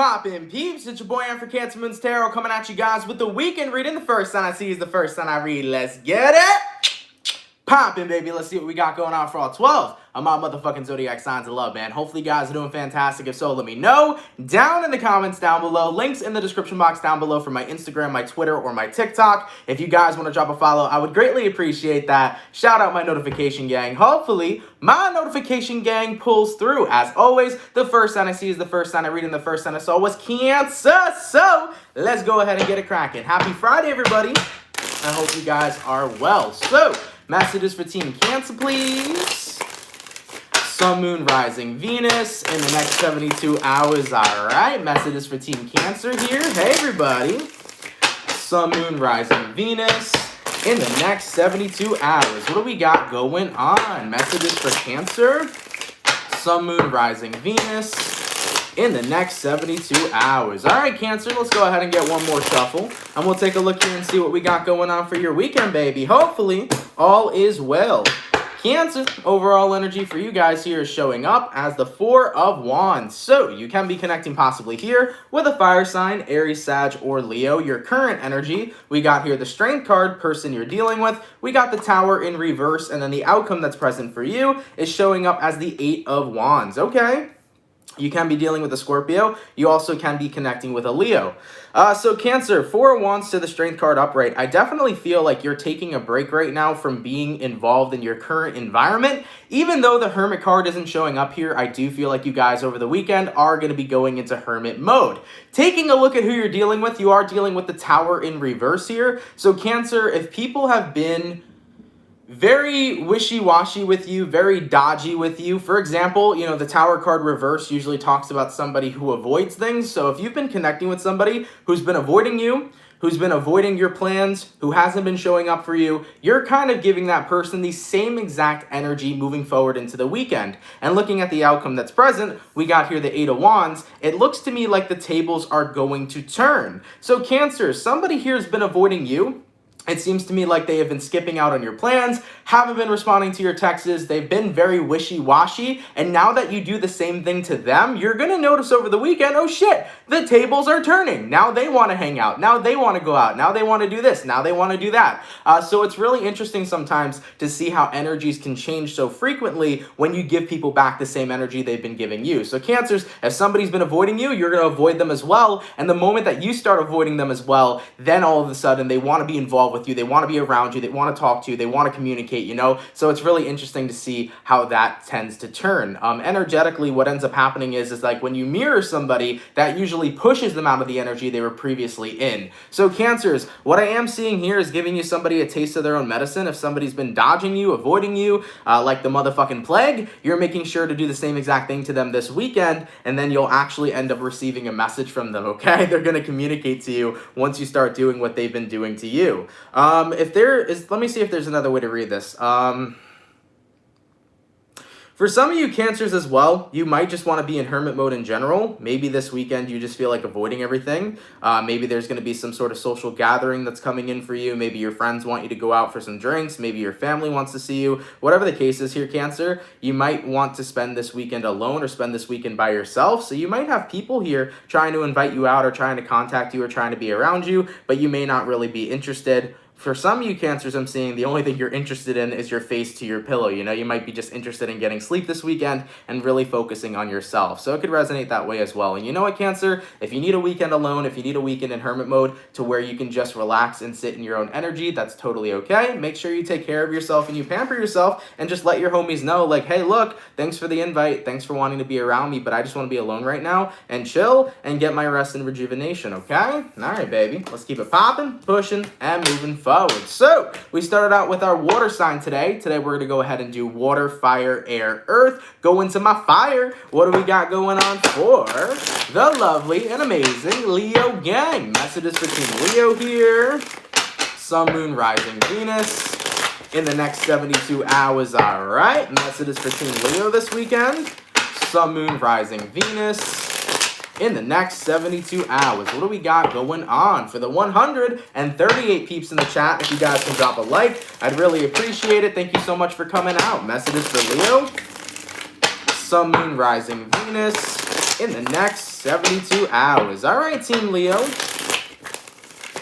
Poppin' peeps, it's your boy for CancerMoonsTarot coming at you guys with the weekend reading. The first sign I see is the first sign I read. Let's get it! Poppin', baby. Let's see what we got going on for all 12 of my motherfucking zodiac signs of love, man. Hopefully you guys are doing fantastic. If so, let me know down in the comments down below. Links in the description box down below for my Instagram, my Twitter, or my TikTok. If you guys want to drop a follow, I would greatly appreciate that. Shout out my notification gang. Hopefully my notification gang pulls through. As always, the first sign I see is the first sign I read, and the first sign I saw was Cancer. So let's go ahead and get it cracking. Happy Friday, everybody. I hope you guys are well. So, messages for Team Cancer, please. Sun, Moon, Rising, Venus in the next 72 hours. All right, messages for Team Cancer here. Hey, everybody. Sun, Moon, Rising, Venus in the next 72 hours. What do we got going on? Messages for Cancer. Sun, Moon, Rising, Venus in the next 72 hours. All right, Cancer, let's go ahead and get one more shuffle, and we'll take a look here and see what we got going on for your weekend, baby. Hopefully, all is well. Cancer, overall energy for you guys here is showing up as the Four of Wands. So, you can be connecting possibly here with a fire sign, Aries, Sag, or Leo. Your current energy, we got here the Strength card, person you're dealing with. We got the Tower in reverse, and then the outcome that's present for you is showing up as the Eight of Wands. Okay. You can be dealing with a Scorpio. You also can be connecting with a Leo. So Cancer, Four of Wands to the Strength card upright. I definitely feel like you're taking a break right now from being involved in your current environment. Even though the Hermit card isn't showing up here, I do feel like you guys over the weekend are going to be going into Hermit mode. Taking a look at who you're dealing with, you are dealing with the Tower in reverse here. So Cancer, if people have been very wishy-washy with you, very dodgy with you. For example, you know, the Tower card reverse usually talks about somebody who avoids things. So if you've been connecting with somebody who's been avoiding you, who's been avoiding your plans, who hasn't been showing up for you, you're kind of giving that person the same exact energy moving forward into the weekend. And looking at the outcome that's present, we got here the Eight of Wands. It looks to me like the tables are going to turn. So Cancer, somebody here has been avoiding you. It seems to me like they have been skipping out on your plans, haven't been responding to your texts, they've been very wishy-washy, and now that you do the same thing to them, you're going to notice over the weekend, oh shit, the tables are turning. Now they want to hang out, now they want to go out, now they want to do this, now they want to do that. So it's really interesting sometimes to see how energies can change so frequently when you give people back the same energy they've been giving you. So Cancers, if somebody's been avoiding you, you're going to avoid them as well, and the moment that you start avoiding them as well, then all of a sudden they want to be involved with you, they want to be around you, they want to talk to you, they want to communicate, you know? So it's really interesting to see how that tends to turn. Energetically, what ends up happening is like when you mirror somebody, that usually pushes them out of the energy they were previously in. So Cancers, what I am seeing here is giving you somebody a taste of their own medicine. If somebody's been dodging you, avoiding you, like the motherfucking plague, you're making sure to do the same exact thing to them this weekend, and then you'll actually end up receiving a message from them, okay? They're going to communicate to you once you start doing what they've been doing to you. If there is, let me see if there's another way to read this. For some of you Cancers as well, you might just want to be in hermit mode in general. Maybe this weekend you just feel like avoiding everything. Maybe there's going to be some sort of social gathering that's coming in for you. Maybe your friends want you to go out for some drinks. Maybe your family wants to see you. Whatever the case is here, Cancer, you might want to spend this weekend alone or spend this weekend by yourself. So you might have people here trying to invite you out or trying to contact you or trying to be around you, but you may not really be interested. For some of you Cancers, I'm seeing the only thing you're interested in is your face to your pillow. You know, you might be just interested in getting sleep this weekend and really focusing on yourself. So it could resonate that way as well. And you know what, Cancer? If you need a weekend alone, if you need a weekend in hermit mode to where you can just relax and sit in your own energy, that's totally okay. Make sure you take care of yourself and you pamper yourself and just let your homies know, like, hey, look, thanks for the invite. Thanks for wanting to be around me, but I just want to be alone right now and chill and get my rest and rejuvenation, okay? All right, baby. Let's keep it popping, pushing, and moving forward. So we started out with our water sign today. Today we're going to go ahead and do water, fire, air, earth. Go into my fire. What do we got going on for the lovely and amazing Leo gang? Messages between Leo here. Sun, Moon, Rising, Venus in the next 72 hours. All right. Messages between Leo this weekend. Sun, Moon, Rising, Venus in the next 72 hours. What do we got going on for the 138 peeps in the chat? If you guys can drop a like, I'd really appreciate it. Thank you so much for coming out. Messages for Leo. Sun, Moon, Rising, Venus in the next 72 hours. All right, Team Leo.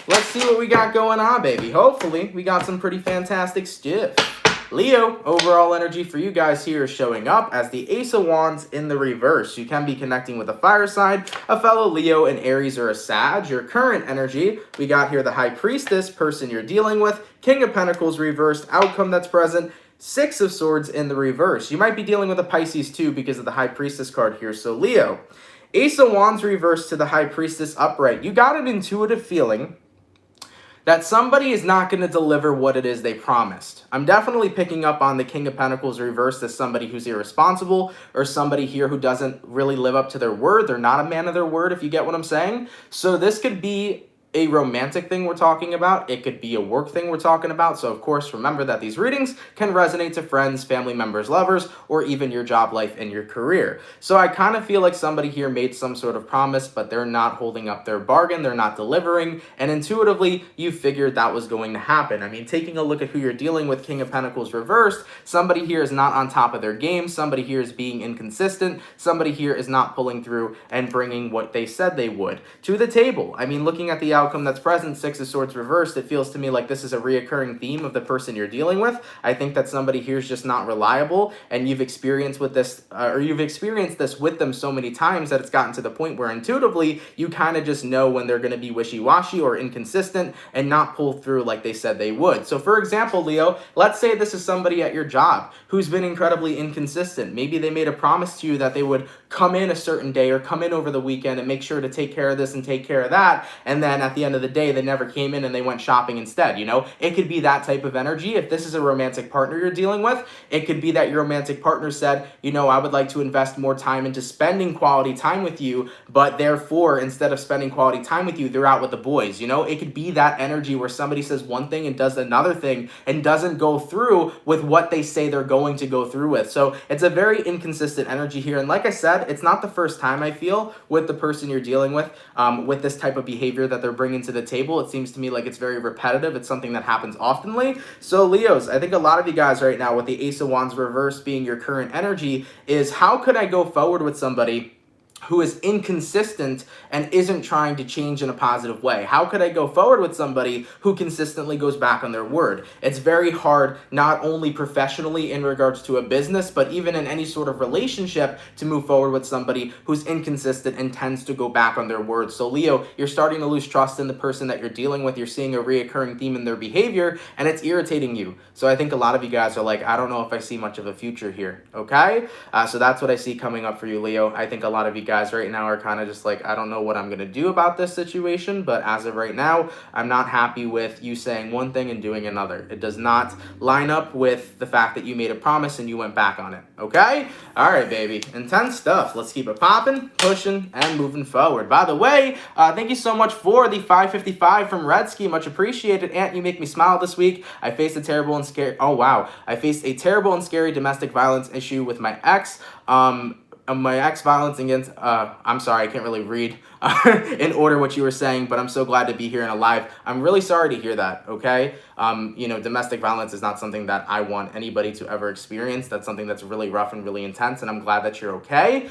Let's see what we got going on, baby. Hopefully, we got some pretty fantastic stuff. Leo, overall energy for you guys here is showing up as the Ace of Wands in the reverse. You can be connecting with a fire sign, a fellow Leo, an Aries, or a Sag. Your current energy, we got here the High Priestess, person you're dealing with, King of Pentacles reversed, outcome that's present, Six of Swords in the reverse. You might be dealing with a Pisces too because of the High Priestess card here. So Leo, Ace of Wands reversed to the High Priestess upright. You got an intuitive feeling that somebody is not going to deliver what it is they promised. I'm definitely picking up on the King of Pentacles reversed as somebody who's irresponsible or somebody here who doesn't really live up to their word. They're not a man of their word, if you get what I'm saying. So this could be a romantic thing we're talking about. It could be a work thing we're talking about. So of course, remember that these readings can resonate to friends, family members, lovers, or even your job life and your career. So I kind of feel like somebody here made some sort of promise, but they're not holding up their bargain. They're not delivering. And intuitively, you figured that was going to happen. I mean, taking a look at who you're dealing with, King of Pentacles reversed, somebody here is not on top of their game. Somebody here is being inconsistent. Somebody here is not pulling through and bringing what they said they would to the table. I mean, looking at the outcome that's present, Six of Swords reversed, it feels to me like this is a reoccurring theme of the person you're dealing with. I think that somebody here is just not reliable, and you've experienced with this, or you've experienced this with them so many times that it's gotten to the point where intuitively you kind of just know when they're going to be wishy-washy or inconsistent and not pull through like they said they would. So for example, Leo, let's say this is somebody at your job who's been incredibly inconsistent. Maybe they made a promise to you that they would come in a certain day or come in over the weekend and make sure to take care of this and take care of that, and then at the end of the day they never came in and they went shopping instead. You know, it could be that type of energy. If this is a romantic partner you're dealing with, it could be that your romantic partner said, you know, I would like to invest more time into spending quality time with you, but therefore instead of spending quality time with you, they're out with the boys. You know, it could be that energy where somebody says one thing and does another thing and doesn't go through with what they say they're going to go through with. So it's a very inconsistent energy here, and like I said, it's not the first time I feel with the person you're dealing with this type of behavior that they're bringing to the table. It seems to me like it's very repetitive. It's something that happens oftenly. So Leos, I think a lot of you guys right now with the Ace of Wands reverse being your current energy is, how could I go forward with somebody who is inconsistent and isn't trying to change in a positive way? How could I go forward with somebody who consistently goes back on their word? It's very hard, not only professionally in regards to a business, but even in any sort of relationship, to move forward with somebody who's inconsistent and tends to go back on their word. So Leo, you're starting to lose trust in the person that you're dealing with. You're seeing a reoccurring theme in their behavior, and it's irritating you. So I think a lot of you guys are like, I don't know if I see much of a future here, okay? So that's what I see coming up for you, Leo. I think a lot of you guys right now are kind of just like, I don't know what I'm going to do about this situation, but as of right now, I'm not happy with you saying one thing and doing another. It does not line up with the fact that you made a promise and you went back on it, okay? All right, baby. Intense stuff. Let's keep it popping, pushing, and moving forward. By the way, thank you so much for the 555 from Redsky. Much appreciated. Aunt, you make me smile this week. I faced a terrible and scary, I faced a terrible and scary domestic violence issue with my ex. My ex violence against, I'm sorry, I can't really read in order what you were saying, but I'm so glad to be here and alive. I'm really sorry to hear that, okay? You know, domestic violence is not something that I want anybody to ever experience. That's something that's really rough and really intense, and I'm glad that you're okay.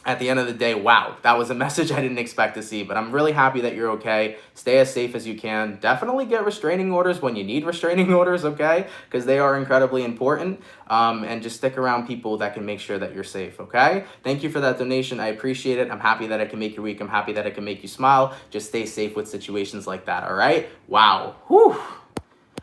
At the end of the day, wow, that was a message I didn't expect to see, but I'm really happy that you're okay. Stay as safe as you can. Definitely get restraining orders when you need restraining orders, okay? Because they are incredibly important. And just stick around people that can make sure that you're safe, okay? Thank you for that donation. I appreciate it. I'm happy that I can make your week. I'm happy that I can make you smile. Just stay safe with situations like that, all right? Wow. Whew.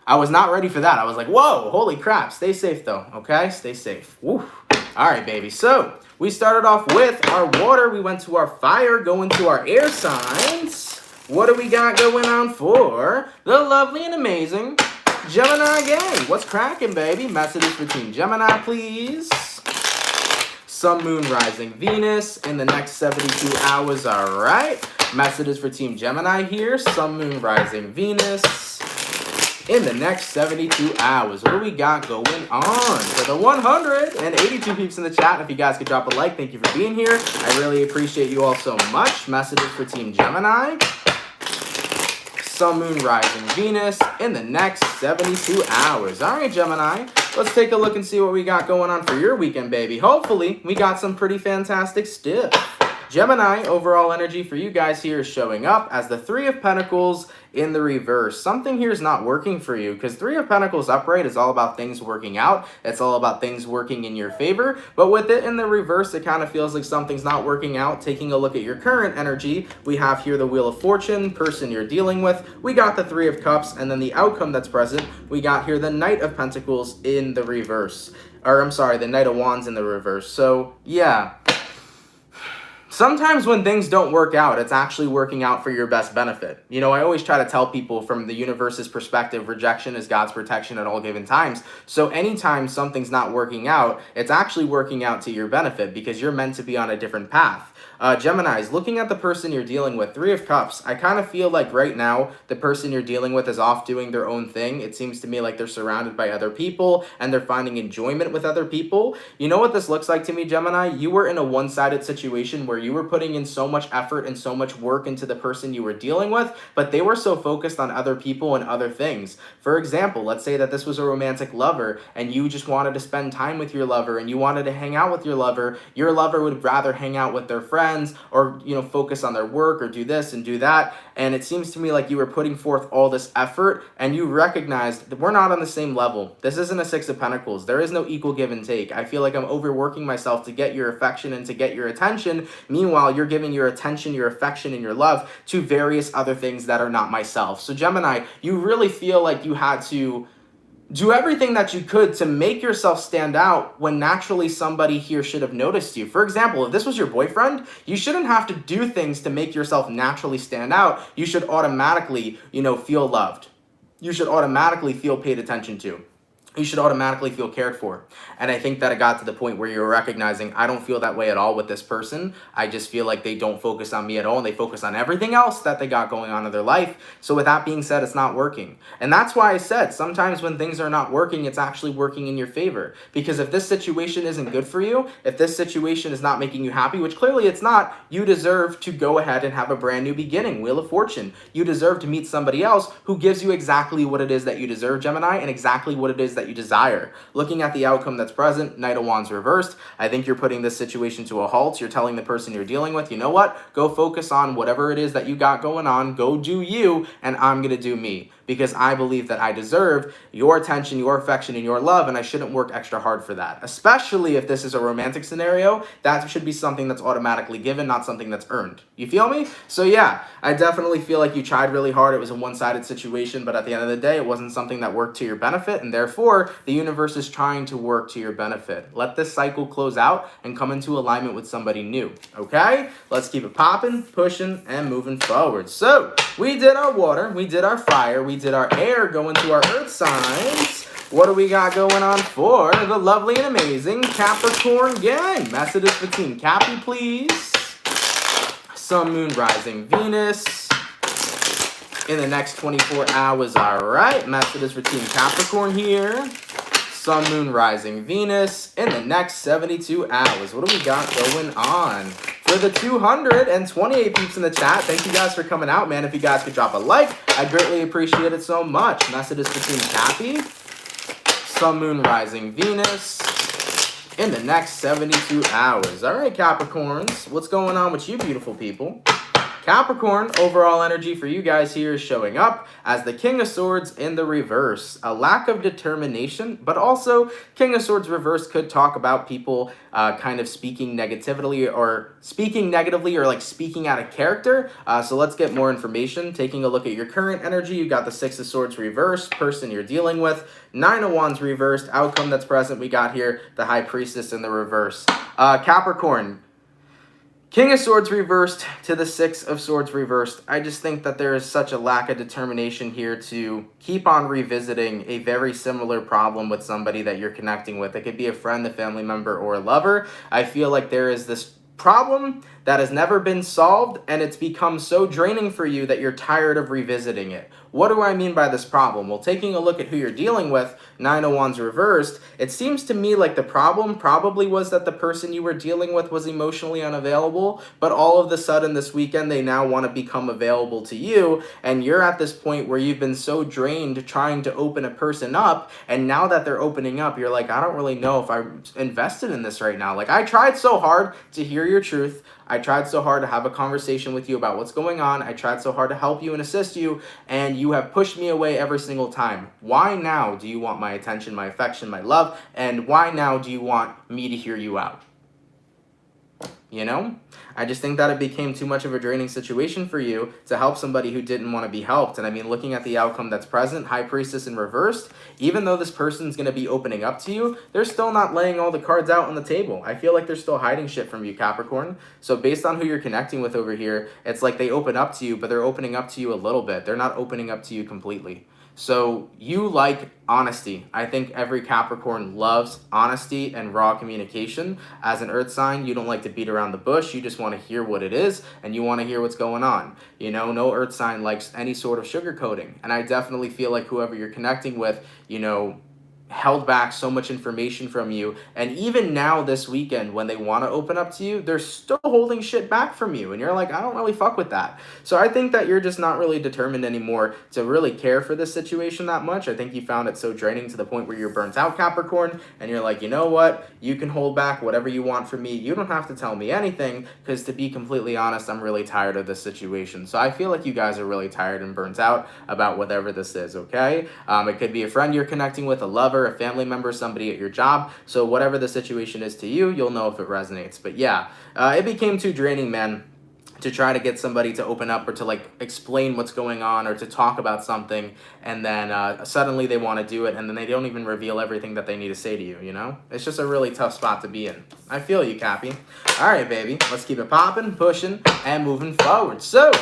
I was not ready for that. I was like, whoa, holy crap. Stay safe, though, okay? Stay safe. Woo. All right, baby. So we started off with our water. We went to our fire, going to our air signs. What do we got going on for the lovely and amazing Gemini gang? What's cracking, baby? Messages for Team Gemini, please. Sun, Moon, Rising, Venus in the next 72 hours. All right. Messages for Team Gemini here. Sun, Moon, Rising, Venus in the next 72 hours. What do we got going on? For the 182 peeps in the chat, if you guys could drop a like, thank you for being here. I really appreciate you all so much. Messages for Team Gemini. Sun, Moon, Rising, Venus in the next 72 hours. All right, Gemini, let's take a look and see what we got going on for your weekend, baby. Hopefully, we got some pretty fantastic stuff. Gemini, overall energy for you guys here is showing up as the Three of Pentacles in the reverse. Something here is not working for you because Three of Pentacles upright is all about things working out. It's all about things working in your favor. But with it in the reverse, it kind of feels like something's not working out. Taking a look at your current energy, we have here the Wheel of Fortune, person you're dealing with. We got the Three of Cups, and then the outcome that's present, we got here the Knight of Pentacles in the reverse. Or I'm sorry, the Knight of Wands in the reverse. So yeah. Sometimes when things don't work out, it's actually working out for your best benefit. You know, I always try to tell people from the universe's perspective, rejection is God's protection at all given times. So anytime something's not working out, it's actually working out to your benefit because you're meant to be on a different path. Geminis, looking at the person you're dealing with, Three of Cups, I kind of feel like right now the person you're dealing with is off doing their own thing. It seems to me like they're surrounded by other people and they're finding enjoyment with other people. You know what this looks like to me, Gemini? You were in a one-sided situation where you were putting in so much effort and so much work into the person you were dealing with, but they were so focused on other people and other things. For example, let's say that this was a romantic lover and you just wanted to spend time with your lover and you wanted to hang out with your lover. Your lover would rather hang out with their friends or, you know, focus on their work or do this and do that. And it seems to me like you were putting forth all this effort and you recognized that we're not on the same level. This isn't a Six of Pentacles. There is no equal give and take. I feel like I'm overworking myself to get your affection and to get your attention. Meanwhile, you're giving your attention, your affection, and your love to various other things that are not myself. So Gemini, you really feel like you had to do everything that you could to make yourself stand out when naturally somebody here should have noticed you. For example, if this was your boyfriend, you shouldn't have to do things to make yourself naturally stand out. You should automatically, you know, feel loved. You should automatically feel paid attention to. You should automatically feel cared for. And I think that it got to the point where you're recognizing, I don't feel that way at all with this person. I just feel like they don't focus on me at all and they focus on everything else that they got going on in their life. So with that being said, it's not working. And that's why I said sometimes when things are not working, it's actually working in your favor. Because if this situation isn't good for you, if this situation is not making you happy, which clearly it's not, you deserve to go ahead and have a brand new beginning. Wheel of Fortune. You deserve to meet somebody else who gives you exactly what it is that you deserve, Gemini, and exactly what it is that you desire. Looking at the outcome that's present, Knight of Wands reversed, I think you're putting this situation to a halt. You're telling the person you're dealing with, you know what? Go focus on whatever it is that you got going on. Go do you, and I'm going to do me. Because I believe that I deserve your attention, your affection, and your love, and I shouldn't work extra hard for that. Especially if this is a romantic scenario, that should be something that's automatically given, not something that's earned. You feel me? So yeah, I definitely feel like you tried really hard. It was a one-sided situation, but at the end of the day, it wasn't something that worked to your benefit, and therefore, the universe is trying to work to your benefit. Let this cycle close out and come into alignment with somebody new, okay? Let's keep it popping, pushing, and moving forward. So, we did our water, we did our fire, we did our air, going to our earth signs. What do we got going on for the lovely and amazing Capricorn gang? Messages for Team Cappy, please. Sun, Moon, Rising, Venus in the next 24 hours. All right, messages for Team Capricorn here. Sun, Moon, Rising, Venus in the next 72 hours. What do we got going on? For the 228 peeps in the chat, thank you guys for coming out, man. If you guys could drop a like, I'd greatly appreciate it so much. Messages for Team Cappy. Sun, Moon, Rising, Venus in the next 72 hours. All right, Capricorns, what's going on with you beautiful people? Capricorn, overall energy for you guys here is showing up as the King of Swords in the reverse. A lack of determination, but also King of Swords reverse could talk about people kind of speaking negatively or like speaking out of character. So let's get more information. Taking a look at your current energy, you got the Six of Swords reversed, person you're dealing with, Nine of Wands reversed, outcome that's present, we got here the High Priestess in the reverse. Capricorn, King of Swords reversed to the Six of Swords reversed. I just think that there is such a lack of determination here to keep on revisiting a very similar problem with somebody that you're connecting with. It could be a friend, a family member, or a lover. I feel like there is this problem that has never been solved, and it's become so draining for you that you're tired of revisiting it. what do I mean by this problem? Well, taking a look at who you're dealing with, 9 of Wands reversed, it seems to me like the problem probably was that the person you were dealing with was emotionally unavailable, but all of a sudden this weekend they now want to become available to you, and you're at this point where you've been so drained trying to open a person up, and now that they're opening up, you're like, I don't really know if I'm invested in this right now. Like, I tried so hard to hear your truth. I tried so hard to have a conversation with you about what's going on. I tried so hard to help you and assist you, and you have pushed me away every single time. Why now do you want my attention, my affection, my love, and why now do you want me to hear you out? You know? I just think that it became too much of a draining situation for you to help somebody who didn't want to be helped. And I mean, looking at the outcome that's present, High Priestess in reversed, even though this person's going to be opening up to you, they're still not laying all the cards out on the table. I feel like they're still hiding shit from you, Capricorn. So based on who you're connecting with over here, it's like they open up to you, but they're opening up to you a little bit. They're not opening up to you completely. So you like honesty. I think every Capricorn loves honesty and raw communication. As an earth sign, you don't like to beat around the bush. You just want to hear what it is, and you want to hear what's going on. You know, no earth sign likes any sort of sugarcoating. And I definitely feel like whoever you're connecting with, you know, held back so much information from you, and even now this weekend when they want to open up to you, they're still holding shit back from you, and you're like, I don't really fuck with that. So I think that you're just not really determined anymore to really care for this situation that much. I think you found it so draining to the point where you're burnt out, Capricorn, and you're like, you know what, you can hold back whatever you want from me. You don't have to tell me anything, because to be completely honest, I'm really tired of this situation. So I feel like you guys are really tired and burnt out about whatever this is, okay? It could be a friend you're connecting with, a lover, a family member, somebody at your job. So whatever the situation is to you, you'll know if it resonates. But yeah, it became too draining, man, to try to get somebody to open up or to like explain what's going on or to talk about something, and then suddenly they want to do it, and then they don't even reveal everything that they need to say to you, you know? It's just a really tough spot to be in. I feel you, Cappy. All right, baby, let's keep it popping, pushing, and moving forward. So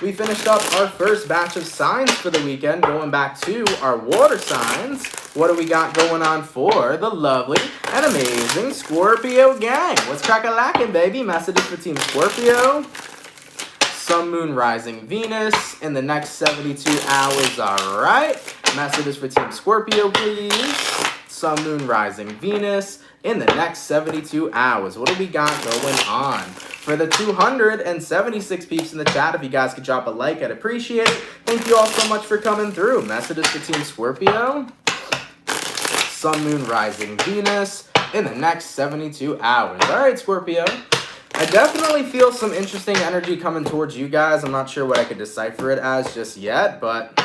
we finished up our first batch of signs for the weekend, going back to our water signs. What do we got going on for the lovely and amazing Scorpio gang? What's crack-a-lackin', baby? Messages for Team Scorpio. Sun, Moon, Rising, Venus in the next 72 hours, all right? Messages for Team Scorpio, please. Sun, Moon, Rising, Venus in the next 72 hours. What do we got going on? For the 276 peeps in the chat, if you guys could drop a like, I'd appreciate it. Thank you all so much for coming through. Messages for Team Scorpio. Sun, Moon, Rising, Venus in the next 72 hours. All right, Scorpio. I definitely feel some interesting energy coming towards you guys. I'm not sure what I could decipher it as just yet, but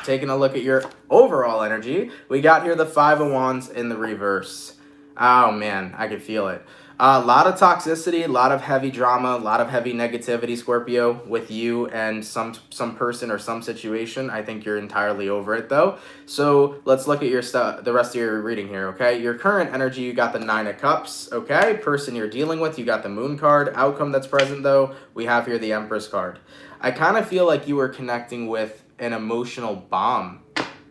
taking a look at your overall energy, we got here the 5 of Wands in the reverse. Oh, man, I could feel it. A lot of toxicity, a lot of heavy drama, a lot of heavy negativity, Scorpio, with you and some person or some situation. I think you're entirely over it, though. So let's look at your the rest of your reading here, okay? Your current energy, you got the 9 of Cups, okay? Person you're dealing with, you got the Moon card. Outcome that's present, though, we have here the Empress card. I kind of feel like you were connecting with an emotional bomb.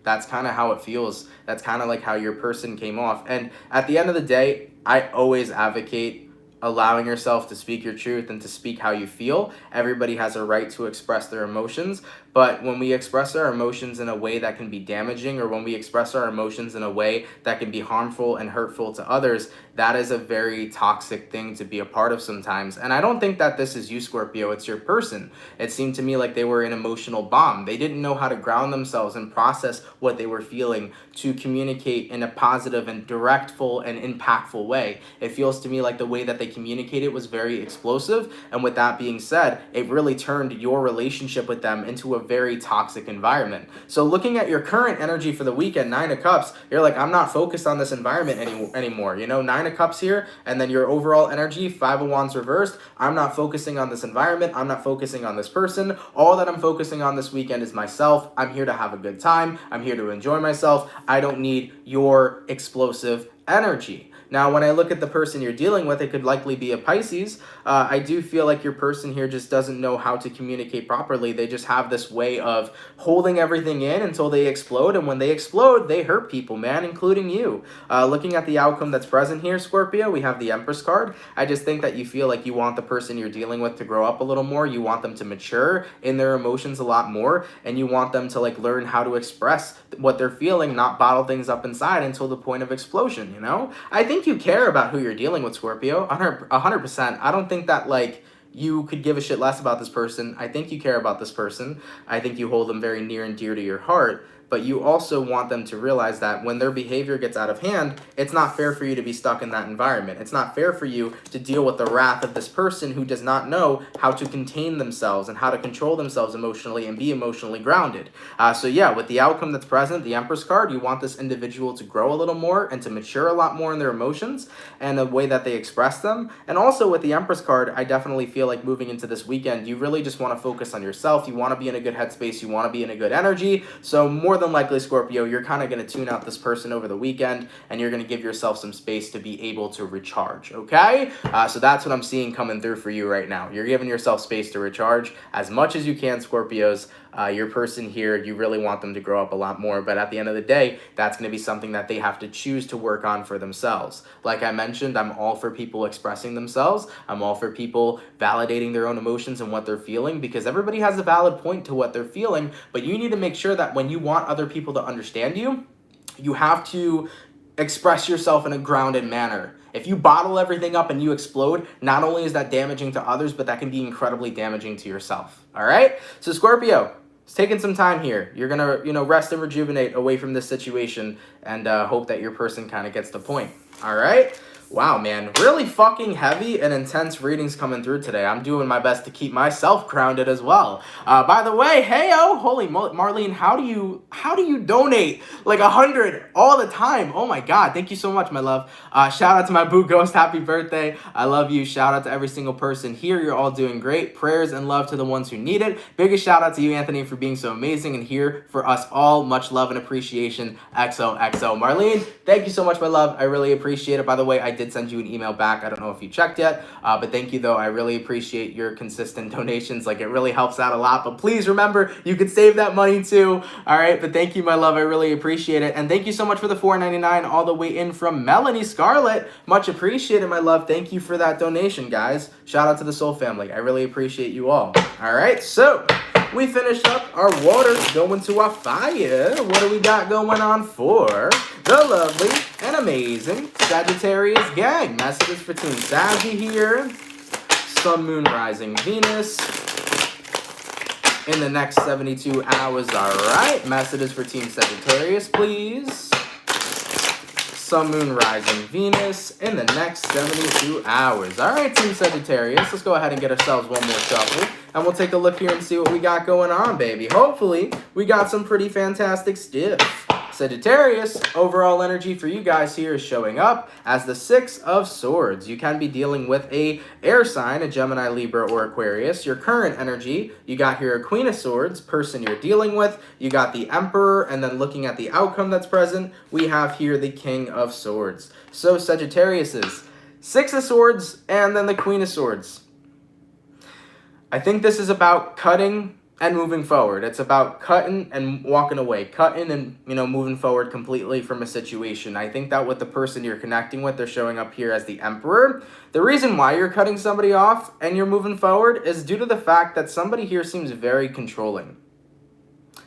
That's kind of how it feels. That's kind of like how your person came off. And at the end of the day, I always advocate allowing yourself to speak your truth and to speak how you feel. Everybody has a right to express their emotions, but when we express our emotions in a way that can be damaging, or when we express our emotions in a way that can be harmful and hurtful to others, that is a very toxic thing to be a part of sometimes. And I don't think that this is you, Scorpio, it's your person. It seemed to me like they were an emotional bomb. They didn't know how to ground themselves and process what they were feeling to communicate in a positive and directful and impactful way. It feels to me like the way that they communicated was very explosive. And with that being said, it really turned your relationship with them into a very toxic environment. So looking at your current energy for the weekend, 9 of Cups, you're like, I'm not focused on this environment anymore. You know, 9 of Cups here, and then your overall energy, 5 of Wands reversed. I'm not focusing on this environment. I'm not focusing on this person. All that I'm focusing on this weekend is myself. I'm here to have a good time. I'm here to enjoy myself. I don't need your explosive energy. Now, when I look at the person you're dealing with, it could likely be a Pisces. I do feel like your person here just doesn't know how to communicate properly. They just have this way of holding everything in until they explode, and when they explode, they hurt people, man, including you. Looking at the outcome that's present here, Scorpio, we have the Empress card. I just think that you feel like you want the person you're dealing with to grow up a little more. You want them to mature in their emotions a lot more, and you want them to like learn how to express what they're feeling, not bottle things up inside until the point of explosion, you know? I think you care about who you're dealing with, Scorpio, 100%. I don't think that like you could give a shit less about this person. I think you care about this person. I think you hold them very near and dear to your heart. But you also want them to realize that when their behavior gets out of hand, it's not fair for you to be stuck in that environment. It's not fair for you to deal with the wrath of this person who does not know how to contain themselves and how to control themselves emotionally and be emotionally grounded. So yeah, with the outcome that's present, the Empress card, you want this individual to grow a little more and to mature a lot more in their emotions and the way that they express them. And also with the Empress card, I definitely feel like moving into this weekend, you really just want to focus on yourself. You want to be in a good headspace. You want to be in a good energy. So more than likely, Scorpio, you're kind of going to tune out this person over the weekend, and you're going to give yourself some space to be able to recharge, okay? So that's what I'm seeing coming through for you right now. You're giving yourself space to recharge as much as you can, Scorpios. Your person here, you really want them to grow up a lot more, but at the end of the day, that's going to be something that they have to choose to work on for themselves. Like I mentioned, I'm all for people expressing themselves. I'm all for people validating their own emotions and what they're feeling, because everybody has a valid point to what they're feeling, but you need to make sure that when you want other people to understand you, you have to express yourself in a grounded manner. If you bottle everything up and you explode, not only is that damaging to others, but that can be incredibly damaging to yourself. All right? So Scorpio, it's taking some time here. You're going to, rest and rejuvenate away from this situation and hope that your person kind of gets the point. All right? Wow, man, really fucking heavy and intense readings coming through today. I'm doing my best to keep myself grounded as well. By the way, hey-o, holy moly, Marlene, how do you donate like 100 all the time? Oh my God, thank you so much, my love. Shout out to my boo ghost, happy birthday. I love you. Shout out to every single person here. You're all doing great. Prayers and love to the ones who need it. Biggest shout out to you, Anthony, for being so amazing and here for us all. Much love and appreciation. XOXO. Marlene, thank you so much, my love. I really appreciate it. By the way, I did send you an email back. I don't know if you checked yet, but thank you though. I really appreciate your consistent donations. Like, it really helps out a lot, but please remember, you could save that money too. All right, but thank you, my love. I really appreciate it. And thank you so much for the $4.99 all the way in from Melanie Scarlett. Much appreciated, my love. Thank you for that donation, guys. Shout out to the Soul family. I really appreciate you all. All right, so we finished up our water, going to our fire. What do we got going on for the lovely and amazing Sagittarius gang? Messages for Team Saggy here. Sun, Moon, Rising, Venus in the next 72 hours. All right, messages for Team Sagittarius, please. Sun, Moon, Rising, Venus in the next 72 hours. All right, Team Sagittarius, let's go ahead and get ourselves one more shuffle, and we'll take a look here and see what we got going on, baby. Hopefully, we got some pretty fantastic stuff. Sagittarius, overall energy for you guys here is showing up as the Six of Swords. You can be dealing with a air sign, a Gemini, Libra, or Aquarius. Your current energy, you got here a Queen of Swords, person you're dealing with. You got the Emperor, and then looking at the outcome that's present, we have here the King of Swords. So Sagittarius's Six of Swords and then the Queen of Swords. I think this is about cutting and moving forward. It's about cutting and walking away, cutting and, moving forward completely from a situation. I think that with the person you're connecting with, they're showing up here as the Emperor. The reason why you're cutting somebody off and you're moving forward is due to the fact that somebody here seems very controlling.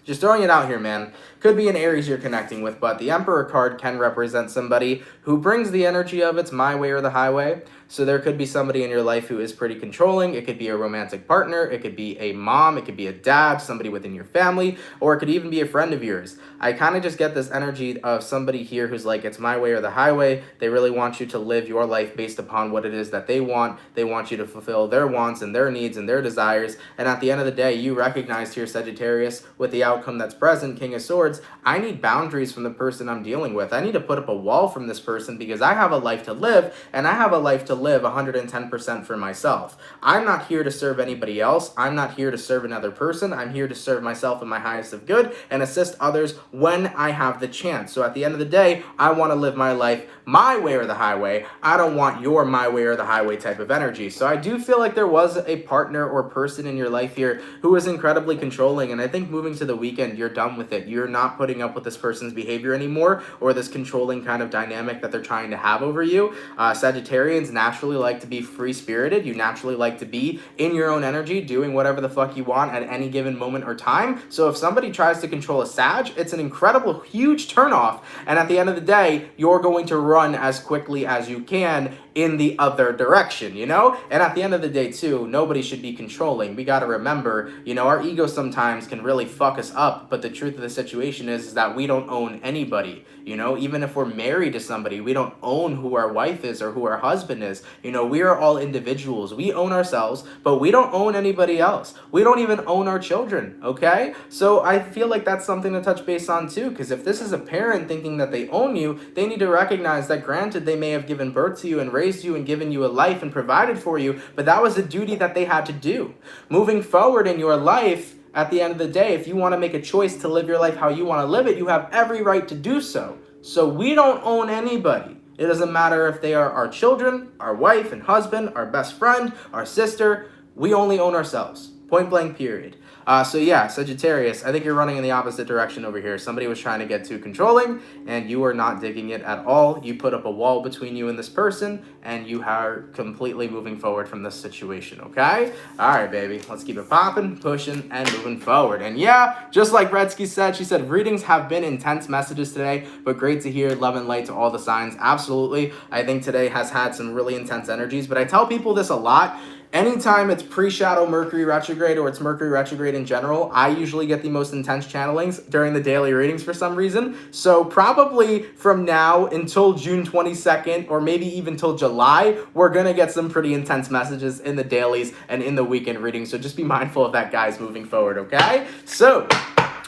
Just throwing it out here, man. Could be an Aries you're connecting with, but the Emperor card can represent somebody who brings the energy of it's my way or the highway. So there could be somebody in your life who is pretty controlling. It could be a romantic partner. It could be a mom. It could be a dad, somebody within your family, or it could even be a friend of yours. I kind of just get this energy of somebody here who's like, it's my way or the highway. They really want you to live your life based upon what it is that they want. They want you to fulfill their wants and their needs and their desires. And at the end of the day, you recognized here, Sagittarius, with the outcome outcome that's present, King of Swords, I need boundaries from the person I'm dealing with. I need to put up a wall from this person because I have a life to live, and I have a life to live 110% for myself. I'm not here to serve anybody else. I'm not here to serve another person. I'm here to serve myself in my highest of good and assist others when I have the chance. So at the end of the day, I want to live my life my way or the highway. I don't want your my way or the highway type of energy. So I do feel like there was a partner or person in your life here who was incredibly controlling, and I think moving to the weekend, you're done with it. You're not putting up with this person's behavior anymore, or this controlling kind of dynamic that they're trying to have over you. Sagittarians naturally like to be free-spirited. You naturally like to be in your own energy, doing whatever the fuck you want at any given moment or time. So if somebody tries to control a Sag, it's an incredible, huge turnoff, and at the end of the day, you're going to run as quickly as you can in the other direction, you know? And at the end of the day, too, nobody should be controlling. We got to remember, you know, our ego sometimes can really fuck us up, but the truth of the situation is that we don't own anybody. You know, even if we're married to somebody, we don't own who our wife is or who our husband is. You know, we are all individuals. We own ourselves, but we don't own anybody else. We don't even own our children, okay? So I feel like that's something to touch base on too, because if this is a parent thinking that they own you, they need to recognize that granted, they may have given birth to you and raised you and given you a life and provided for you, but that was a duty that they had to do. Moving forward in your life, at the end of the day, if you want to make a choice to live your life how you want to live it, you have every right to do so. So we don't own anybody. It doesn't matter if they are our children, our wife and husband, our best friend, our sister. We only own ourselves. Point blank, period. So yeah, Sagittarius, I think you're running in the opposite direction over here. Somebody was trying to get too controlling, and you are not digging it at all. You put up a wall between you and this person, and you are completely moving forward from this situation, okay? All right, baby. Let's keep it popping, pushing, and moving forward. And yeah, just like Gretzky said, she said, readings have been intense messages today, but great to hear love and light to all the signs. Absolutely. I think today has had some really intense energies, but I tell people this a lot. Anytime it's pre-shadow Mercury retrograde or it's Mercury retrograde in general, I usually get the most intense channelings during the daily readings for some reason. So probably from now until June 22nd, or maybe even till July, we're going to get some pretty intense messages in the dailies and in the weekend readings. So just be mindful of that, guys, moving forward, okay? So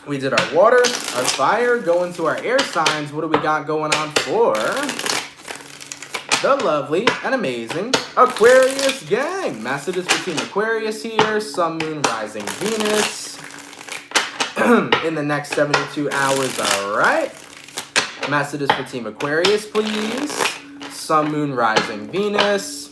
we did our water, our fire, going to our air signs. What do we got going on for the lovely and amazing Aquarius gang? Messages for Team Aquarius here. Sun, Moon, Rising, Venus in the next 72 hours, all right? Messages for Team Aquarius, please. Sun, Moon, Rising, Venus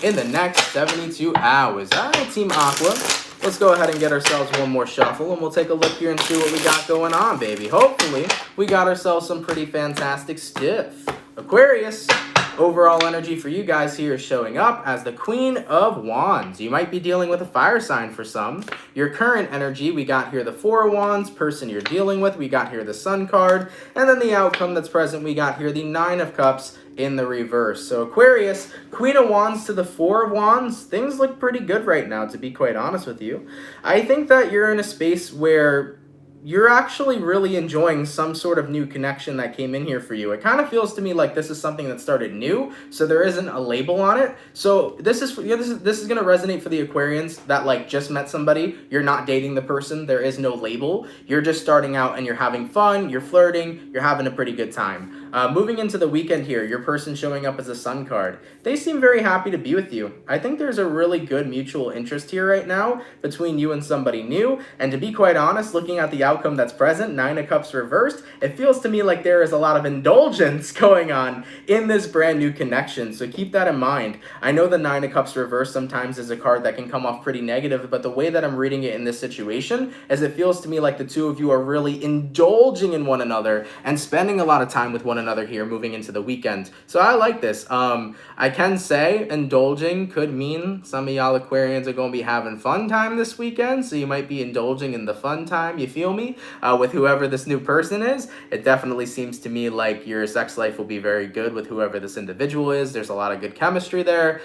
in the next 72 hours. All right, Team Aqua. Let's go ahead and get ourselves one more shuffle, and we'll take a look here and see what we got going on, baby. Hopefully, we got ourselves some pretty fantastic stuff. Aquarius, overall energy for you guys here is showing up as the Queen of Wands. You might be dealing with a fire sign for some. Your current energy, we got here the Four of Wands. Person you're dealing with, we got here the Sun card. And then the outcome that's present, we got here the Nine of Cups in the reverse. So Aquarius, Queen of Wands to the Four of Wands. Things look pretty good right now, to be quite honest with you. I think that you're in a space where you're actually really enjoying some sort of new connection that came in here for you. It kind of feels to me like this is something that started new, so there isn't a label on it. So this is going to resonate for the Aquarians that like just met somebody. You're not dating the person. There is no label. You're just starting out and you're having fun. You're flirting. You're having a pretty good time. Moving into the weekend here, your person showing up as a Sun card. They seem very happy to be with you. I think there's a really good mutual interest here right now between you and somebody new. And to be quite honest, looking at the outcome that's present, Nine of Cups reversed, it feels to me like there is a lot of indulgence going on in this brand new connection. So keep that in mind. I know the Nine of Cups reversed sometimes is a card that can come off pretty negative, but the way that I'm reading it in this situation is it feels to me like the two of you are really indulging in one another and spending a lot of time with one another here moving into the weekend. So I like this. I can say indulging could mean some of y'all Aquarians are going to be having fun time this weekend, so you might be indulging in the fun time, you feel me, with whoever this new person is. It definitely seems to me like your sex life will be very good with whoever this individual is. There's a lot of good chemistry there.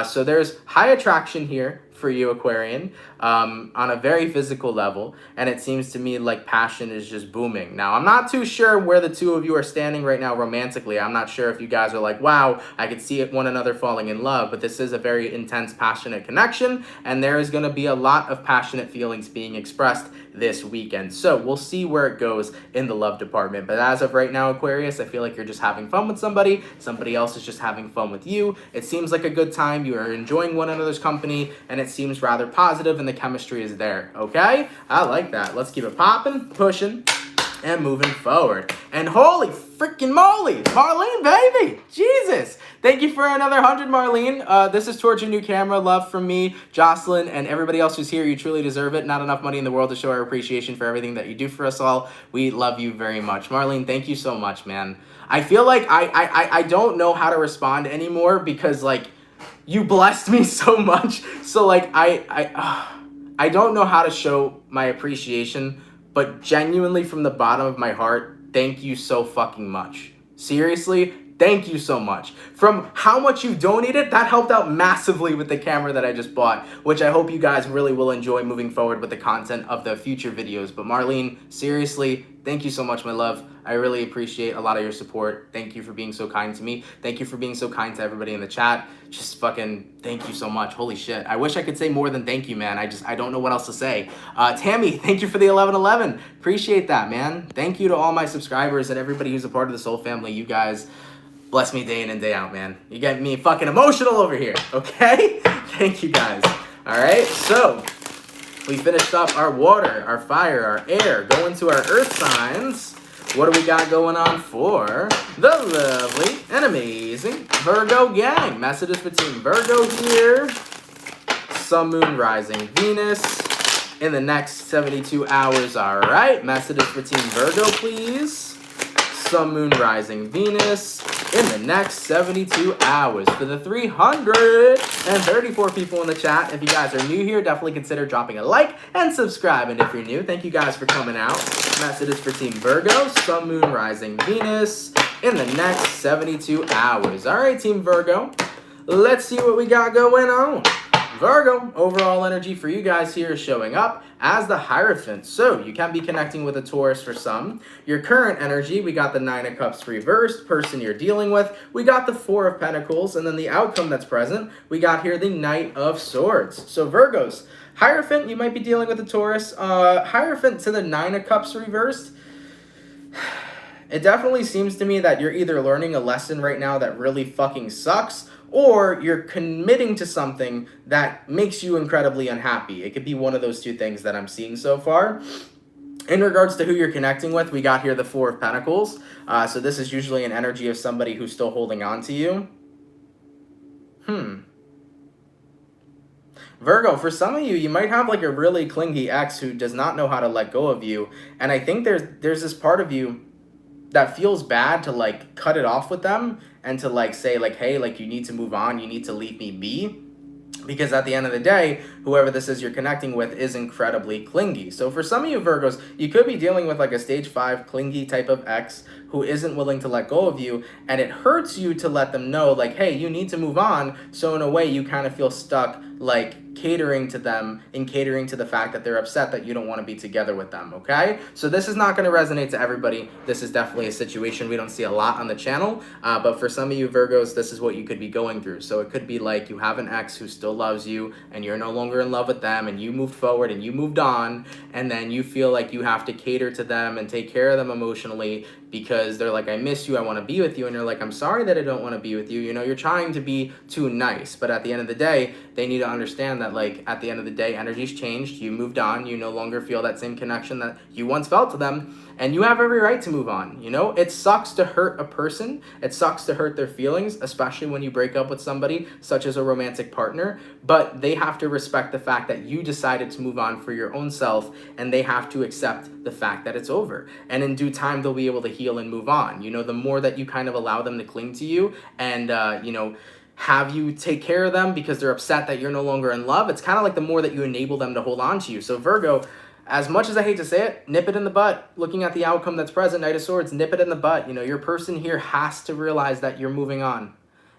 So there's high attraction here for you, Aquarian, on a very physical level, and it seems to me like passion is just booming. Now, I'm not too sure where the two of you are standing right now romantically. I'm not sure if you guys are like, wow, I could see one another falling in love, but this is a very intense, passionate connection, and there is going to be a lot of passionate feelings being expressed this weekend. So we'll see where it goes in the love department. But as of right now, Aquarius, I feel like you're just having fun with somebody. Somebody else is just having fun with you. It seems like a good time. You are enjoying one another's company, and it seems rather positive, and the chemistry is there. Okay? I like that. Let's keep it popping, pushing, and moving forward. And holy freaking moly, Marlene, baby, Jesus. Thank you for another 100, Marlene. This is towards your new camera. Love from me, Jocelyn, and everybody else who's here. You truly deserve it. Not enough money in the world to show our appreciation for everything that you do for us all. We love you very much. Marlene, thank you so much, man. I feel like I don't know how to respond anymore because, like, you blessed me so much. So, like, I don't know how to show my appreciation, but genuinely from the bottom of my heart, thank you so fucking much. Seriously, thank you so much. From how much you donated, that helped out massively with the camera that I just bought, which I hope you guys really will enjoy moving forward with the content of the future videos. But Marlene, seriously, thank you so much, my love. I really appreciate a lot of your support. Thank you for being so kind to me. Thank you for being so kind to everybody in the chat. Just fucking thank you so much. Holy shit. I wish I could say more than thank you, man. I don't know what else to say. Tammy, thank you for the 1111. Appreciate that, man. Thank you to all my subscribers and everybody who's a part of the Soul family. You guys bless me day in and day out, man. You get me fucking emotional over here, okay? Thank you, guys. All right, so we finished up our water, our fire, our air, going to our earth signs. What do we got going on for the lovely and amazing Virgo gang? Messages for Team Virgo here. Sun, Moon, Rising, Venus in the next 72 hours. All right, messages for Team Virgo, please. Sun, Moon, Rising, Venus in the next 72 hours. For the 334 people in the chat, if you guys are new here, definitely consider dropping a like and subscribing if you're new. Thank you guys for coming out. Messages for Team Virgo, Sun, Moon, Rising, Venus in the next 72 hours. All right, Team Virgo, let's see what we got going on. Virgo, overall energy for you guys here is showing up as the Hierophant. So you can be connecting with a Taurus for some. Your current energy, we got the 9 of Cups reversed, person you're dealing with. We got the 4 of Pentacles, and then the outcome that's present, we got here the Knight of Swords. So Virgos, Hierophant, you might be dealing with a Taurus. Hierophant to the 9 of Cups reversed. It definitely seems to me that you're either learning a lesson right now that really fucking sucks, or you're committing to something that makes you incredibly unhappy. It could be one of those two things that I'm seeing so far. In regards to who you're connecting with, we got here the 4 of Pentacles. So this is usually an energy of somebody who's still holding on to you. Virgo, for some of you, you might have like a really clingy ex who does not know how to let go of you. And I think there's this part of you that feels bad to like cut it off with them and to like say like, hey, like you need to move on, you need to leave me be. Because at the end of the day, whoever this is you're connecting with is incredibly clingy. So for some of you Virgos, you could be dealing with like a stage 5 clingy type of ex who isn't willing to let go of you, and it hurts you to let them know like, hey, you need to move on. So in a way you kind of feel stuck like catering to them and catering to the fact that they're upset that you don't want to be together with them, okay? So this is not going to resonate to everybody. This is definitely a situation we don't see a lot on the channel, but for some of you Virgos, this is what you could be going through. So it could be like you have an ex who still loves you and you're no longer in love with them, and you moved forward and you moved on, and then you feel like you have to cater to them and take care of them emotionally because they're like, I miss you, I want to be with you, and you're like, I'm sorry that I don't want to be with you. You know, you're trying to be too nice, but at the end of the day, they need to understand that like at the end of the day, energy's changed, you moved on, you no longer feel that same connection that you once felt to them, and you have every right to move on. You know, it sucks to hurt a person, it sucks to hurt their feelings, especially when you break up with somebody such as a romantic partner, but they have to respect the fact that you decided to move on for your own self, and they have to accept the fact that it's over, and in due time they'll be able to heal and move on. You know, the more that you kind of allow them to cling to you and you know, have you take care of them because they're upset that you're no longer in love, it's kind of like the more that you enable them to hold on to you. So Virgo, as much as I hate to say it, nip it in the butt. Looking at the outcome that's present, Knight of Swords, nip it in the butt. You know, your person here has to realize that you're moving on.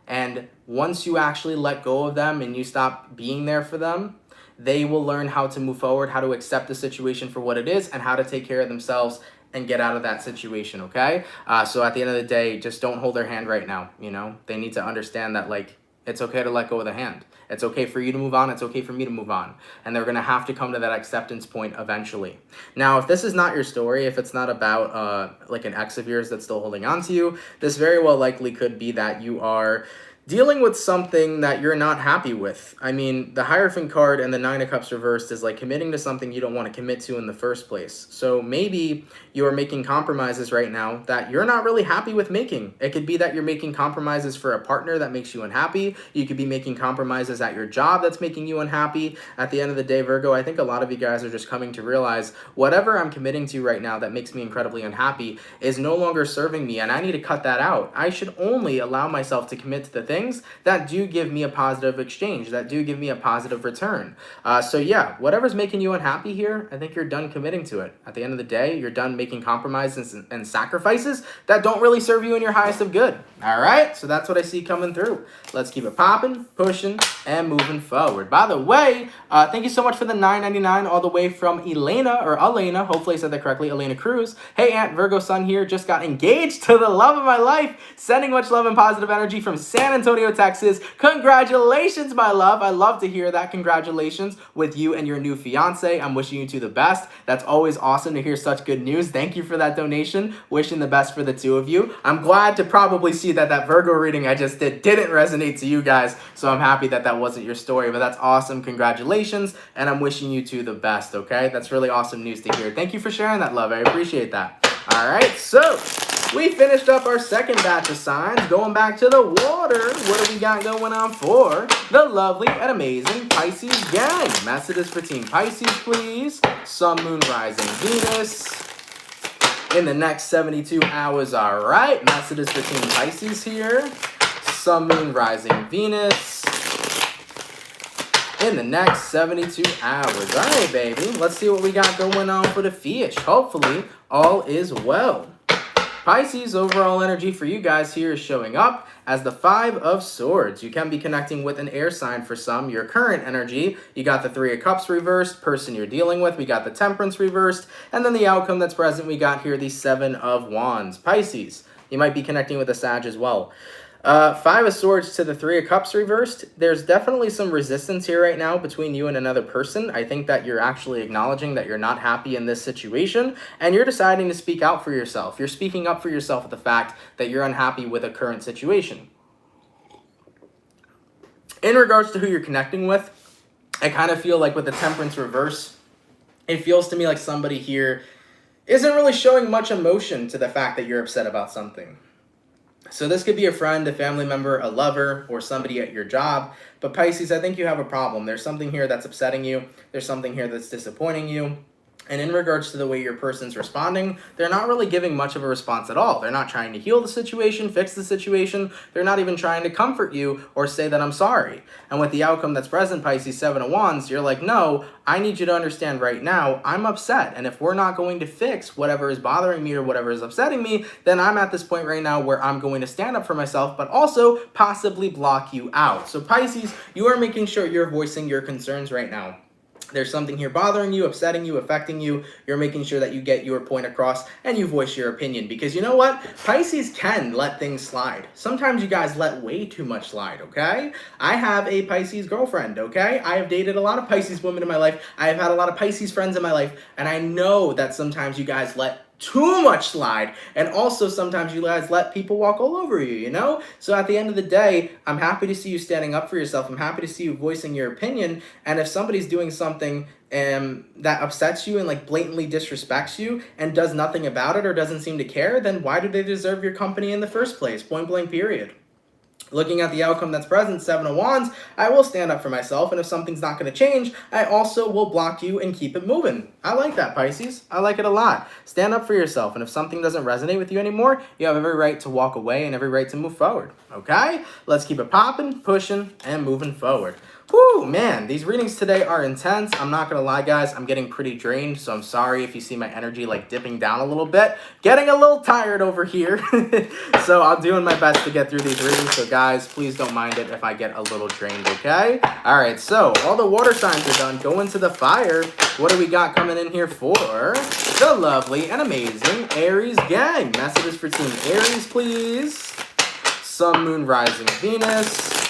And once you actually let go of them and you stop being there for them, they will learn how to move forward, how to accept the situation for what it is, and how to take care of themselves and get out of that situation, okay? So at the end of the day, just don't hold their hand right now, you know? They need to understand that, like, it's okay to let go of the hand. It's okay for you to move on. It's okay for me to move on. And they're going to have to come to that acceptance point eventually. Now, if this is not your story, if it's not about like an ex of yours that's still holding on to you, this very well likely could be that you are dealing with something that you're not happy with. I mean, the Hierophant card and the Nine of Cups reversed is like committing to something you don't want to commit to in the first place. So maybe you're making compromises right now that you're not really happy with making. It could be that you're making compromises for a partner that makes you unhappy. You could be making compromises at your job that's making you unhappy. At the end of the day, Virgo, I think a lot of you guys are just coming to realize whatever I'm committing to right now that makes me incredibly unhappy is no longer serving me, and I need to cut that out. I should only allow myself to commit to the things that do give me a positive exchange, that do give me a positive return. So yeah, whatever's making you unhappy here, I think you're done committing to it. At the end of the day, you're done making compromises and sacrifices that don't really serve you in your highest of good. All right, so that's what I see coming through. Let's keep it popping, pushing, and moving forward. By the way, thank you so much for the $9.99 all the way from Elena, hopefully I said that correctly, Elena Cruz. Hey Aunt, Virgo Sun here, just got engaged to the love of my life. Sending much love and positive energy from San Antonio, Texas. Congratulations, my love. I love to hear that. Congratulations with you and your new fiance. I'm wishing you two the best. That's always awesome to hear such good news. Thank you for that donation. Wishing the best for the two of you. I'm glad to probably see that that Virgo reading I just did didn't resonate to you guys, so I'm happy that that wasn't your story, but that's awesome. Congratulations, and I'm wishing you two the best, okay? That's really awesome news to hear. Thank you for sharing that, love. I appreciate that. All right, so we finished up our second batch of signs. Going back to the water, what do we got going on for the lovely and amazing Pisces gang? Messages for Team Pisces, please. Sun, Moon, Rising, Venus in the next 72 hours. All right, messages for Team Pisces here. Sun, Moon, Rising, Venus in the next 72 hours. All right, baby. Let's see what we got going on for the fish. Hopefully, all is well. Pisces, overall energy for you guys here is showing up as the Five of Swords. You can be connecting with an air sign for some. Your current energy, you got the Three of Cups reversed, person you're dealing with, we got the Temperance reversed, and then the outcome that's present, we got here the Seven of Wands. Pisces, you might be connecting with a Sag as well. Five of Swords to the Three of Cups reversed. There's definitely some resistance here right now between you and another person. I think that you're actually acknowledging that you're not happy in this situation, and you're deciding to speak out for yourself. You're speaking up for yourself with the fact that you're unhappy with a current situation. In regards to who you're connecting with, I kind of feel like with the Temperance reverse, it feels to me like somebody here isn't really showing much emotion to the fact that you're upset about something. So this could be a friend, a family member, a lover, or somebody at your job. But Pisces, I think you have a problem. There's something here that's upsetting you. There's something here that's disappointing you. And in regards to the way your person's responding, they're not really giving much of a response at all. They're not trying to heal the situation, fix the situation. They're not even trying to comfort you or say that I'm sorry. And with the outcome that's present, Pisces, Seven of Wands, you're like, no, I need you to understand right now, I'm upset. And if we're not going to fix whatever is bothering me or whatever is upsetting me, then I'm at this point right now where I'm going to stand up for myself, but also possibly block you out. So Pisces, you are making sure you're voicing your concerns right now. There's something here bothering you, upsetting you, affecting you. You're making sure that you get your point across and you voice your opinion. Because you know what? Pisces can let things slide. Sometimes you guys let way too much slide, okay? I have a Pisces girlfriend, okay? I have dated a lot of Pisces women in my life. I have had a lot of Pisces friends in my life. And I know that sometimes you guys let too much slide, and also sometimes you guys let people walk all over you, you know? So at the end of the day, I'm happy to see you standing up for yourself. I'm happy to see you voicing your opinion, and if somebody's doing something that upsets you and like blatantly disrespects you and does nothing about it or doesn't seem to care, then why do they deserve your company in the first place? Point blank period. Looking at the outcome that's present, Seven of Wands, I will stand up for myself, and if something's not going to change, I also will block you and keep it moving. I like that, Pisces. I like it a lot. Stand up for yourself, and if something doesn't resonate with you anymore, you have every right to walk away and every right to move forward, okay? Let's keep it popping, pushing, and moving forward. Whew, man, these readings today are intense. I'm not gonna lie, guys. I'm getting pretty drained, so I'm sorry if you see my energy like dipping down a little bit. Getting a little tired over here. So I'm doing my best to get through these readings. So guys, please don't mind it if I get a little drained, okay? All right, so all the water signs are done. Go into the fire. What do we got coming in here for the lovely and amazing Aries gang? Messages for Team Aries, please. Sun, Moon, Rising, Venus.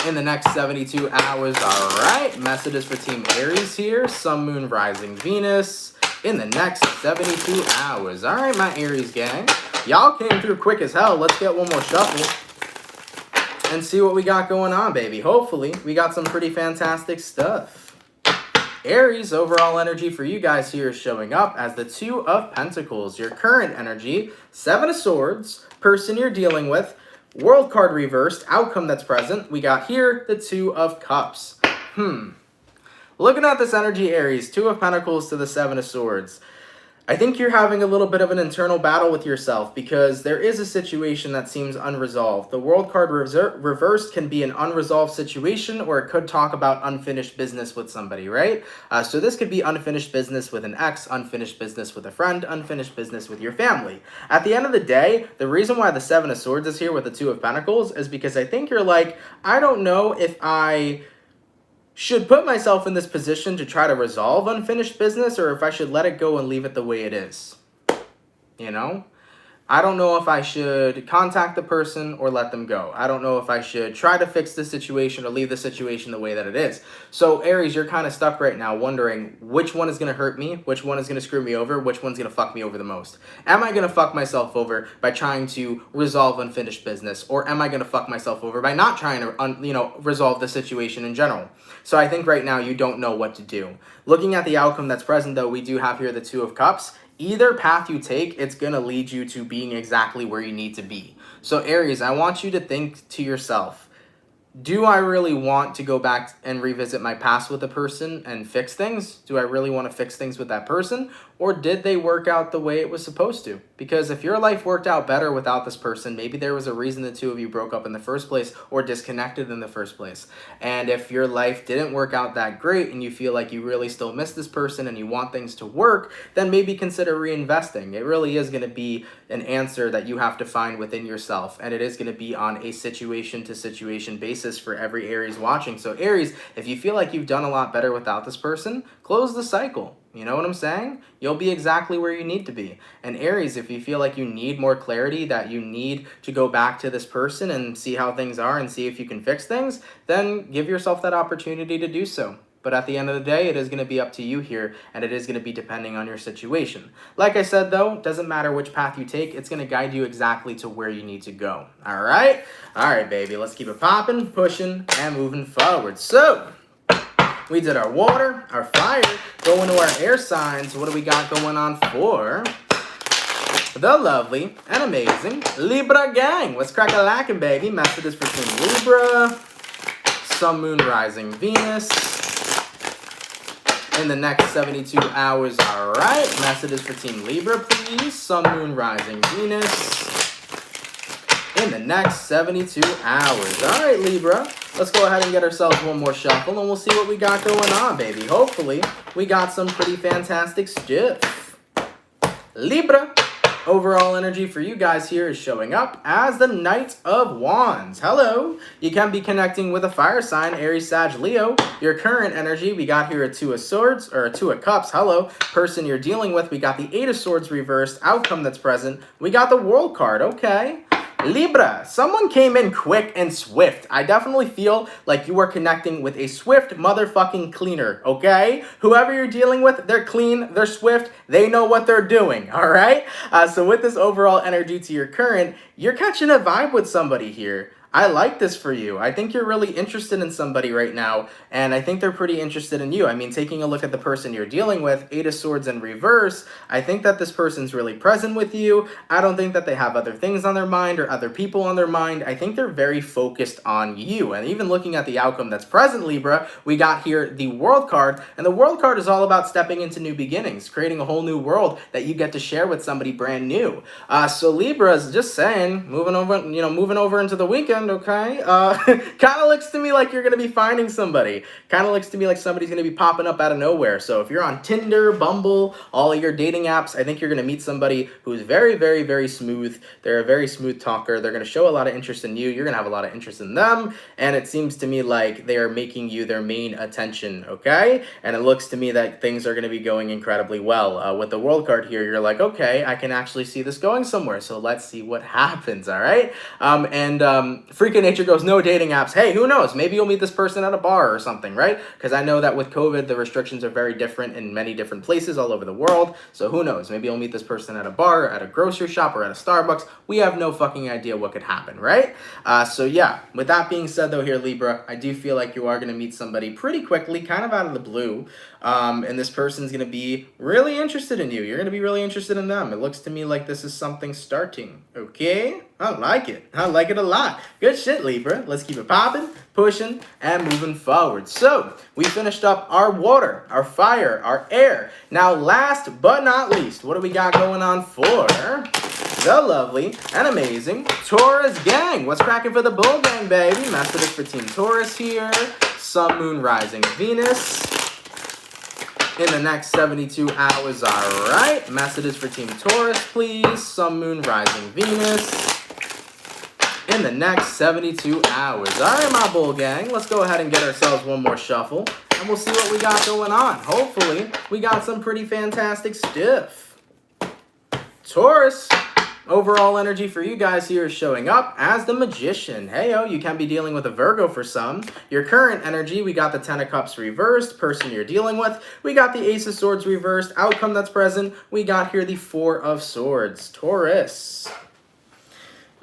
In the next 72 hours, all right. Messages for Team Aries here. Sun, Moon, Rising, Venus. In the next 72 hours. All right, my Aries gang. Y'all came through quick as hell. Let's get one more shuffle and see what we got going on, baby. Hopefully, we got some pretty fantastic stuff. Aries, overall energy for you guys here is showing up as the Two of Pentacles. Your current energy, Seven of Swords, person you're dealing with, World card reversed, outcome that's present. We got here the Two of Cups. Looking at this energy, Aries, Two of Pentacles to the Seven of Swords. I think you're having a little bit of an internal battle with yourself because there is a situation that seems unresolved. The World card reversed can be an unresolved situation, or it could talk about unfinished business with somebody, right? So this could be unfinished business with an ex, unfinished business with a friend, unfinished business with your family. At the end of the day, the reason why the Seven of Swords is here with the Two of Pentacles is because I think you're like, I don't know if I should put myself in this position to try to resolve unfinished business, or if I should let it go and leave it the way it is. You know? I don't know if I should contact the person or let them go. I don't know if I should try to fix the situation or leave the situation the way that it is. So Aries, you're kind of stuck right now wondering which one is going to hurt me, which one is going to screw me over, which one's going to fuck me over the most. Am I going to fuck myself over by trying to resolve unfinished business, or am I going to fuck myself over by not trying to resolve the situation in general? So I think right now you don't know what to do. Looking at the outcome that's present, though, we do have here the Two of Cups. Either path you take, it's going to lead you to being exactly where you need to be. So Aries, I want you to think to yourself, do I really want to go back and revisit my past with a person and fix things? Do I really want to fix things with that person? Or did they work out the way it was supposed to? Because if your life worked out better without this person, maybe there was a reason the two of you broke up in the first place or disconnected in the first place. And if your life didn't work out that great and you feel like you really still miss this person and you want things to work, then maybe consider reinvesting. It really is going to be an answer that you have to find within yourself. And it is going to be on a situation-to-situation basis for every Aries watching. So Aries, if you feel like you've done a lot better without this person, close the cycle. You know what I'm saying? You'll be exactly where you need to be. And Aries, if you feel like you need more clarity, that you need to go back to this person and see how things are and see if you can fix things, then give yourself that opportunity to do so. But at the end of the day, it is going to be up to you here, and it is going to be depending on your situation. Like I said, though, doesn't matter which path you take, it's going to guide you exactly to where you need to go. All right? All right, baby. Let's keep it popping, pushing, and moving forward. So we did our water, our fire, go into our air signs. What do we got going on for the lovely and amazing Libra gang? What's crack-a-lackin', baby? Messages for Team Libra, Sun, Moon, Rising, Venus. In the next 72 hours, all right. Messages for Team Libra, please. Sun, Moon, Rising, Venus. In the next 72 hours. All right, Libra. Let's go ahead and get ourselves one more shuffle, and we'll see what we got going on, baby. Hopefully, we got some pretty fantastic stuff. Libra, overall energy for you guys here is showing up as the Knight of Wands. Hello. You can be connecting with a fire sign, Aries, Sag, Leo. Your current energy, we got here a Two of Swords, or a Two of Cups. Hello. Person you're dealing with, we got the Eight of Swords reversed. Outcome that's present, we got the World card. Okay. Libra, someone came in quick and swift. I definitely feel like you are connecting with a swift motherfucking cleaner, okay? Whoever you're dealing with, they're clean, they're swift, they know what they're doing, all right? So with this overall energy to your current, you're catching a vibe with somebody here. I like this for you. I think you're really interested in somebody right now, and I think they're pretty interested in you. I mean, taking a look at the person you're dealing with, Eight of Swords in reverse, I think that this person's really present with you. I don't think that they have other things on their mind or other people on their mind. I think they're very focused on you. And even looking at the outcome that's present, Libra, we got here the World card, and the World card is all about stepping into new beginnings, creating a whole new world that you get to share with somebody brand new. So Libra is just saying, moving over into the weekend, weekend, okay? Kind of looks to me like you're going to be finding somebody. Kind of looks to me like somebody's going to be popping up out of nowhere. So if you're on Tinder, Bumble, all of your dating apps, I think you're going to meet somebody who's very, very, very smooth. They're a very smooth talker. They're going to show a lot of interest in you. You're going to have a lot of interest in them. And it seems to me like they are making you their main attention, okay? And it looks to me that things are going to be going incredibly well. With the World card here, you're like, okay, I can actually see this going somewhere. So let's see what happens, all right? Freaking Nature goes, no dating apps. Hey, who knows? Maybe you'll meet this person at a bar or something, right? Because I know that with COVID, the restrictions are very different in many different places all over the world. So who knows? Maybe you'll meet this person at a bar, at a grocery shop, or at a Starbucks. We have no fucking idea what could happen, right? So yeah, with that being said though here, Libra, I do feel like you are going to meet somebody pretty quickly, kind of out of the blue. And this person's going to be really interested in you. You're going to be really interested in them. It looks to me like this is something starting, okay? I like it. I like it a lot. Good shit, Libra. Let's keep it popping, pushing, and moving forward. So, we finished up our water, our fire, our air. Now, last but not least, what do we got going on for the lovely and amazing Taurus gang? What's cracking for the bull gang, baby? Messages for Team Taurus here. Sun, Moon, Rising, Venus. In the next 72 hours, all right. Messages for Team Taurus, please. Sun, Moon, Rising, Venus. In the next 72 hours. All right, my bull gang. Let's go ahead and get ourselves one more shuffle, and we'll see what we got going on. Hopefully, we got some pretty fantastic stuff. Taurus. Overall energy for you guys here is showing up as the Magician. Heyo, you can be dealing with a Virgo for some. Your current energy, we got the Ten of Cups reversed, person you're dealing with. We got the Ace of Swords reversed, outcome that's present. We got here the Four of Swords. Taurus.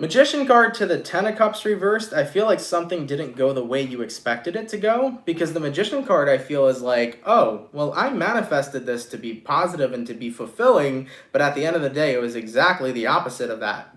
Magician card to the Ten of Cups reversed, I feel like something didn't go the way you expected it to go, because the Magician card I feel is like, oh, well, I manifested this to be positive and to be fulfilling, but at the end of the day, it was exactly the opposite of that.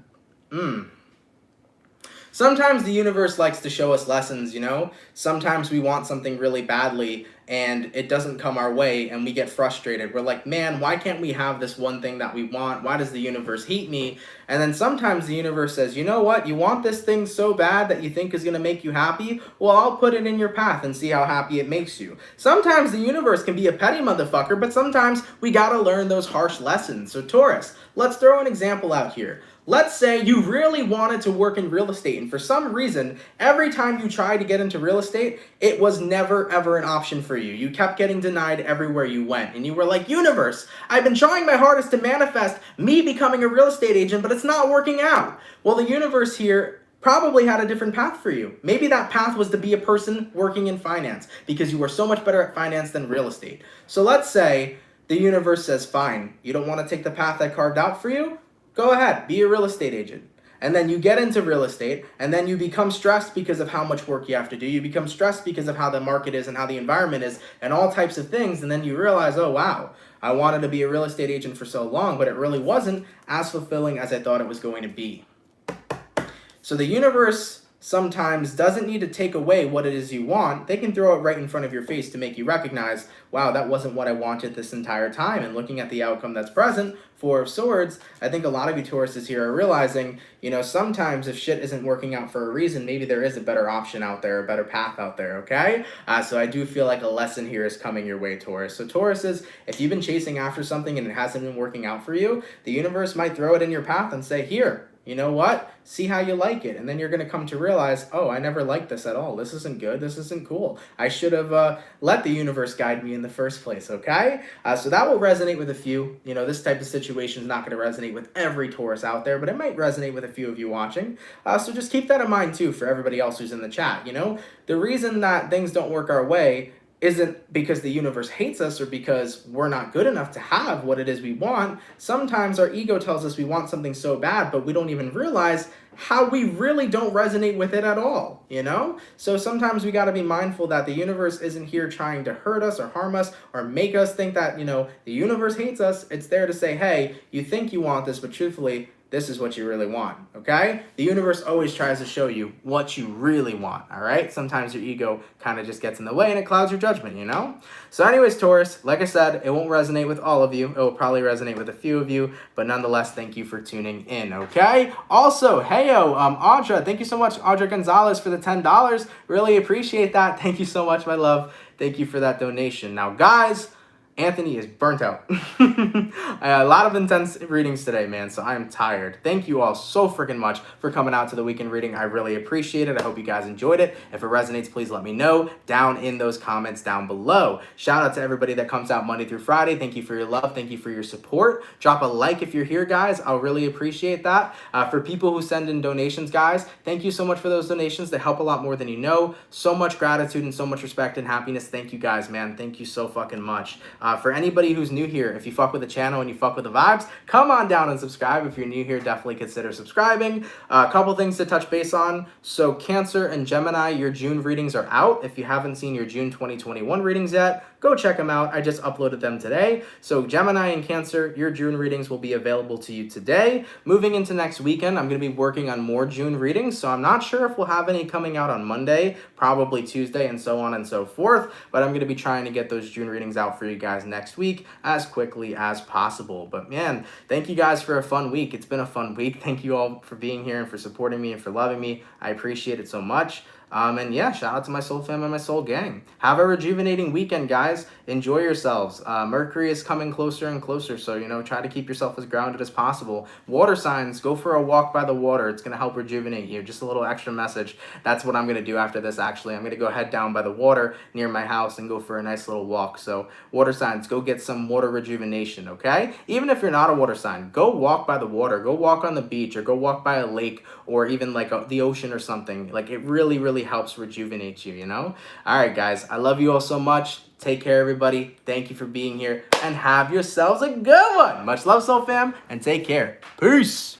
Sometimes the universe likes to show us lessons, you know? Sometimes we want something really badly and it doesn't come our way and we get frustrated. We're like, man, why can't we have this one thing that we want? Why does the universe hate me? And then sometimes the universe says, you know what? You want this thing so bad that you think is going to make you happy? Well, I'll put it in your path and see how happy it makes you. Sometimes the universe can be a petty motherfucker, but sometimes we got to learn those harsh lessons. So Taurus, let's throw an example out here. Let's say you really wanted to work in real estate, and for some reason, every time you tried to get into real estate, it was never ever an option for you. You kept getting denied everywhere you went, and you were like, universe, I've been trying my hardest to manifest me becoming a real estate agent, but it's not working out. Well, the universe here probably had a different path for you. Maybe that path was to be a person working in finance, because you were so much better at finance than real estate. So let's say the universe says, fine, you don't want to take the path I carved out for you? Go ahead, be a real estate agent. And then you get into real estate, and then you become stressed because of how much work you have to do. You become stressed because of how the market is and how the environment is and all types of things. And then you realize, oh, wow, I wanted to be a real estate agent for so long, but it really wasn't as fulfilling as I thought it was going to be. So the universe sometimes doesn't need to take away what it is you want. They can throw it right in front of your face to make you recognize, wow, that wasn't what I wanted this entire time. And looking at the outcome that's present, Four of Swords, I think a lot of you Tauruses here are realizing, you know, sometimes if shit isn't working out for a reason, maybe there is a better option out there, a better path out there, okay? So I do feel like a lesson here is coming your way, Taurus. So Tauruses, if you've been chasing after something and it hasn't been working out for you, the universe might throw it in your path and say, here, you know what? See how you like it. And then you're going to come to realize, oh, I never liked this at all. This isn't good. This isn't cool. I should have let the universe guide me in the first place, okay? So that will resonate with a few. You know, this type of situation is not going to resonate with every Taurus out there, but it might resonate with a few of you watching. So just keep that in mind, too, for everybody else who's in the chat. You know, the reason that things don't work our way isn't because the universe hates us or because we're not good enough to have what it is we want. Sometimes our ego tells us we want something so bad, but we don't even realize how we really don't resonate with it at all, you know? So sometimes we got to be mindful that the universe isn't here trying to hurt us or harm us or make us think that, you know, the universe hates us. It's there to say, hey, you think you want this, but truthfully, this is what you really want, okay? The universe always tries to show you what you really want, all right? Sometimes your ego kind of just gets in the way and it clouds your judgment, you know? So anyways, Taurus, like I said, it won't resonate with all of you. It will probably resonate with a few of you, but nonetheless, thank you for tuning in, okay? Also, heyo, Audra, thank you so much, Audra Gonzalez, for the $10. Really appreciate that. Thank you so much, my love. Thank you for that donation. Now, guys, Anthony is burnt out. A lot of intense readings today, man, so I am tired. Thank you all so freaking much for coming out to the weekend reading. I really appreciate it. I hope you guys enjoyed it. If it resonates, please let me know down in those comments down below. Shout out to everybody that comes out Monday through Friday. Thank you for your love. Thank you for your support. Drop a like if you're here, guys. I'll really appreciate that. For people who send in donations, guys, thank you so much for those donations. They help a lot more than you know. So much gratitude and so much respect and happiness. Thank you, guys, man. Thank you so fucking much. For anybody who's new here, if you fuck with the channel and you fuck with the vibes, come on down and subscribe. If you're new here, definitely consider subscribing. A couple things to touch base on. So Cancer and Gemini, your June readings are out. If you haven't seen your June 2021 readings yet, go check them out. I just uploaded them today. So Gemini and Cancer, your June readings will be available to you today. Moving into next weekend, I'm going to be working on more June readings. So I'm not sure if we'll have any coming out on Monday, probably Tuesday, and so on and so forth. But I'm going to be trying to get those June readings out for you guys next week as quickly as possible. But man, thank you guys for a fun week. It's been a fun week. Thank you all for being here and for supporting me and for loving me. I appreciate it so much. And yeah, shout out to my soul fam and my soul gang. Have a rejuvenating weekend, guys. Enjoy yourselves. Mercury is coming closer and closer, so, you know, try to keep yourself as grounded as possible. Water signs, go for a walk by the water. It's going to help rejuvenate you. Just a little extra message. That's what I'm going to do after this, actually. I'm going to go head down by the water near my house and go for a nice little walk. So, water signs, go get some water rejuvenation, okay? Even if you're not a water sign, go walk by the water. Go walk on the beach or go walk by a lake or even like the ocean or something. Like, it really, really helps rejuvenate you, you know? All right, guys, I love you all so much. Take care, everybody. Thank you for being here and have yourselves a good one. Much love, soul fam, and take care. Peace.